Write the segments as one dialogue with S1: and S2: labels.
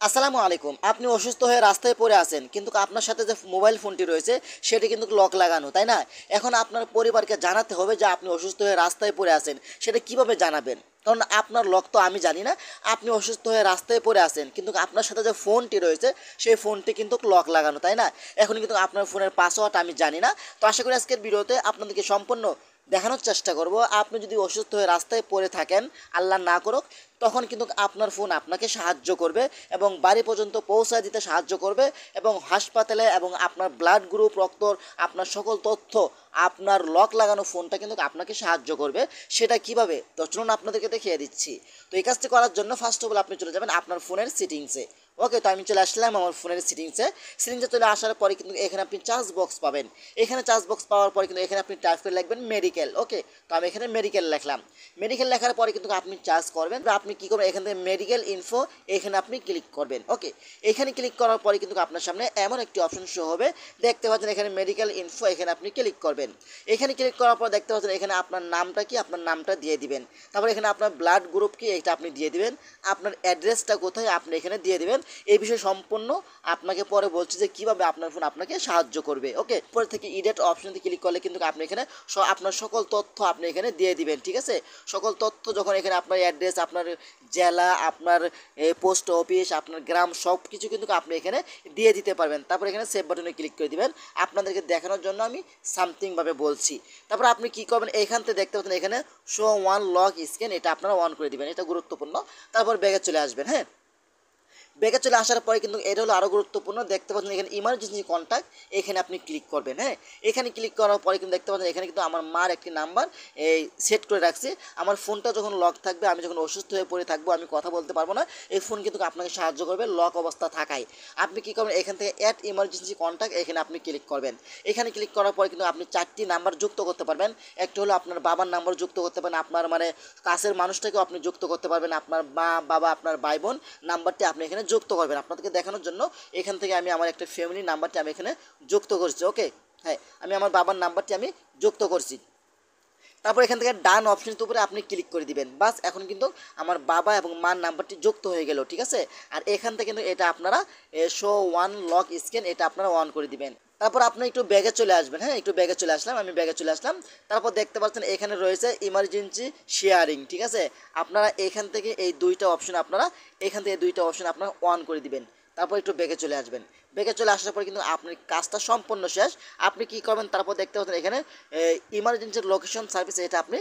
S1: আসসালামু আলাইকুম। আপনি অসুস্থ হয়ে রাস্তায় পড়ে আছেন, কিন্তু আপনার সাথে যে মোবাইল ফোনটি রয়েছে সেটি কিন্তু লক লাগানো, তাই না? এখন আপনার পরিবারকে জানাতে হবে যে আপনি অসুস্থ হয়ে রাস্তায় পড়ে আছেন। সেটা কিভাবে জানাবেন? কারণ আপনার লক তো আমি জানি না। আপনি অসুস্থ হয়ে রাস্তায় পড়ে আছেন, কিন্তু আপনার সাথে যে ফোনটি রয়েছে সেই ফোনটি কিন্তু লক লাগানো, তাই না? এখন কিন্তু আপনার ফোনের পাসওয়ার্ড আমি জানি না। তো আশা করি আজকের ভিডিওতে আপনাদেরকে সম্পূর্ণ দেখানোর চেষ্টা করব। আপনি যদি অসুস্থ হয়ে রাস্তায় পড়ে থাকেন, আল্লাহ না করুক, তখন কিন্তু আপনার ফোন আপনাকে সাহায্য করবে এবং বাড়ি পর্যন্ত পৌঁছায় দিতে সাহায্য করবে এবং হাসপাতালে এবং আপনার ব্লাড গ্রুপ, রক্তর আপনার সকল তথ্য আপনার লক লাগানো ফোনটা কিন্তু আপনাকে সাহায্য করবে। সেটা কিভাবে, তো চলুন আপনাদেরকে দেখিয়ে দিচ্ছি। তো এই কাজটি করার জন্য ফার্স্ট অফ অল আপনি চলে যাবেন আপনার ফোনের সেটিংসে। ওকে, তো আমি চলে আসলাম আমার ফোনের সেটিংসে চলে আসার পরে কিন্তু এখানে আপনি চার্জ বক্স পাবেন। এখানে চার্জ বক্স পাওয়ার পরে কিন্তু এখানে আপনি টাইপ করে লিখবেন মেডিকেল। ওকে, তো আমি এখানে মেডিকেল লিখলাম। মেডিকেল লেখার পরে কিন্তু আপনি চার্জ করবেন। আপনি কী করবেন, এখান থেকে মেডিকেল ইনফো এখানে আপনি ক্লিক করবেন। ওকে, এখানে ক্লিক করার পরে কিন্তু আপনার সামনে এমন একটি অপশন শো হবে, দেখতে পাচ্ছেন এখানে মেডিকেল ইনফো, এখানে আপনি ক্লিক করবেন। এখানে ক্লিক করার পর দেখতে পাচ্ছেন এখানে আপনার নামটা কি, আপনার নামটা দিয়ে দিবেন। তারপর এখানে আপনার ব্লাড গ্রুপ কি, এটা আপনি দিয়ে দিবেন। আপনার অ্যাড্রেসটা কোথায় আপনি এখানে দিয়ে দিবেন। এই বিষয়ে সম্পূর্ণ আপনাকে পরে বলছি যে কীভাবে আপনার ফোন আপনাকে সাহায্য করবে। ওকে, পরে থেকে ইডিট অপশনতে ক্লিক করলে কিন্তু আপনি এখানে আপনার সকল তথ্য আপনি এখানে দিয়ে দিবেন। ঠিক আছে, সকল তথ্য যখন এখানে আপনার অ্যাড্রেস, আপনার জেলা, আপনার পোস্ট অফিস, আপনার গ্রাম, সব কিছু কিন্তু আপনি এখানে দিয়ে দিতে পারবেন। তারপর এখানে সেভ বাটনে ক্লিক করে দিবেন। আপনাদেরকে দেখানোর জন্য আমি সামথিংভাবে বলছি। তারপর আপনি কী করবেন, এখান থেকে দেখতে পাচ্ছেন এখানে শো ওয়ান লক স্ক্যান, এটা আপনারা অন করে দিবেন, এটা গুরুত্বপূর্ণ। তারপর ব্যাগে চলে আসবেন। হ্যাঁ, ব্যাগে চলে আসার পরে কিন্তু এটা হলো আরও গুরুত্বপূর্ণ। দেখতে পাচ্ছেন এখানে ইমার্জেন্সি কন্ট্যাক্ট, এখানে আপনি ক্লিক করবেন। হ্যাঁ, এখানে ক্লিক করার পরে কিন্তু দেখতে পাচ্ছেন এখানে কিন্তু আমার মার একটি নাম্বার এই সেট করে রাখছি। আমার ফোনটা যখন লক থাকবে, আমি যখন অসুস্থ হয়ে পড়ে থাকবো, আমি কথা বলতে পারবো না, এই ফোন কিন্তু আপনাকে সাহায্য করবে লক অবস্থা থাকায়। আপনি কী করবেন, এখান থেকে অ্যাড ইমার্জেন্সি কন্ট্যাক্ট, এখানে আপনি ক্লিক করবেন। এখানে ক্লিক করার পরে কিন্তু আপনি 4টি নাম্বার যুক্ত করতে পারবেন। একটা হলো আপনার বাবার নাম্বার যুক্ত করতে পারেন, আপনার মানে কাছের মানুষটাকেও আপনি যুক্ত করতে পারবেন, আপনার মা, বাবা, আপনার ভাই বোন নাম্বারটি আপনি এখানে যুক্ত করবেন। আপনাদেরকে দেখানোর জন্য এখান থেকে আমি আমার একটা ফ্যামিলি নাম্বারটি আমি এখানে যুক্ত করছি। ওকে, হ্যাঁ, আমি আমার বাবার নাম্বারটি আমি যুক্ত করছি। তারপর এখান থেকে ডান অপশনের উপরে আপনি ক্লিক করে দিবেন। বাস, এখন কিন্তু আমার বাবা এবং মার নাম্বারটি যুক্ত হয়ে গেল। ঠিক আছে, আর এখান থেকে কিন্তু এটা আপনারা শো ওয়ান লক স্ক্যান, এটা আপনারা অন করে দিবেন। তারপর আপনি একটু ব্যাগে চলে আসবেন। হ্যাঁ, একটু ব্যাগে চলে আসলাম, আমি ব্যাগে চলে আসলাম। তারপর দেখতে পাচ্ছেন এখানে রয়েছে ইমার্জেন্সি শেয়ারিং। ঠিক আছে, আপনারা এখান থেকে এই দুইটা অপশন আপনারা অন করে দিবেন। তারপর একটু ব্যাগে চলে আসবেন। ব্যাগে চলে আসার পর কিন্তু আপনার কাজটা সম্পূর্ণ শেষ। আপনি কী করবেন, তারপর দেখতে পাচ্ছেন এখানে ইমার্জেন্সি লোকেশন সার্ভিস, এটা আপনি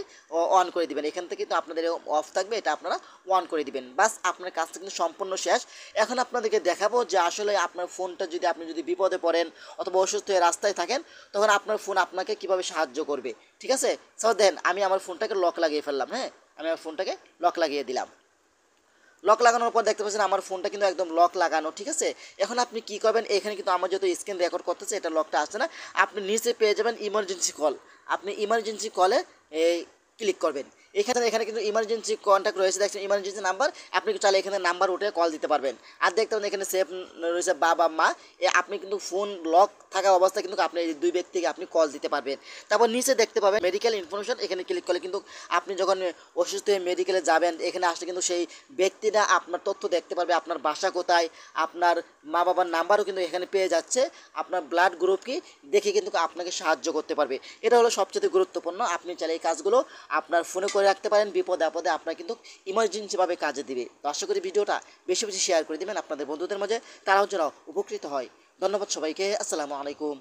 S1: অন করে দিবেন। এখান থেকে কিন্তু আপনাদের অফ থাকবে, এটা আপনারা অন করে দিবেন। বাস, আপনার কাজটা কিন্তু সম্পূর্ণ শেষ। এখন আপনাদেরকে দেখাবো যে আসলে আপনার ফোনটা যদি আপনি যদি বিপদে পড়েন অথবা অসুস্থ হয়ে রাস্তায় থাকেন, তখন আপনার ফোন আপনাকে কীভাবে সাহায্য করবে। ঠিক আছে, সো দেন আমি আমার ফোনটাকে লক লাগিয়ে ফেললাম। হ্যাঁ, আমি আমার ফোনটাকে লক লাগিয়ে দিলাম। লক লাগানোর পর দেখতে পাচ্ছেন আমার ফোনটা কিন্তু একদম লক লাগানো। ঠিক আছে, এখন আপনি কী করবেন, এখানে কিন্তু আমার যেহেতু স্ক্রিন রেকর্ড করতেছে, এটা লকটা আসছে না, আপনি নিচে পেয়ে যাবেন ইমার্জেন্সি কল। আপনি ইমার্জেন্সি কলে এই ক্লিক করবেন। এখানে কিন্তু ইমার্জেন্সি কন্ট্যাক্ট রয়েছে, দেখছেন ইমার্জেন্সি নাম্বার, আপনি চাইলে এখানে নাম্বার উঠে কল দিতে পারবেন। আর দেখতে পাবেন এখানে সেভ রয়েছে বাবা মা, আপনি কিন্তু ফোন লক থাকা অবস্থায় কিন্তু আপনি এই দুই ব্যক্তিকে আপনি কল দিতে পারবেন। তারপর নিচে দেখতে পাবেন মেডিকেল ইনফরমেশন, এখানে ক্লিক করলে কিন্তু আপনি যখন অসুস্থ হয়ে মেডিকেলে যাবেন, এখানে আসলে কিন্তু সেই ব্যক্তিটা আপনার তথ্য দেখতে পারবে, আপনার বাসা কোথায়, আপনার মা বাবার নাম্বারও কিন্তু এখানে পেয়ে যাচ্ছে, আপনার ব্লাড গ্রুপ কি দেখে কিন্তু আপনাকে সাহায্য করতে পারবে। এটা হলো সবচেয়ে গুরুত্বপূর্ণ। আপনি চাইলে এই কাজগুলো আপনার ফোনে করে রাখতে পারেন, বিপদে আপদে আপনার কিন্তু ইমার্জেন্সিভাবে কাজে দিবে। তো আশা করি ভিডিওটা বেশি বেশি শেয়ার করে দেবেন আপনাদের বন্ধুদের মাঝে, তারাও যেন উপকৃত হয়। ধন্যবাদ সবাইকে। আসসালামু আলাইকুম।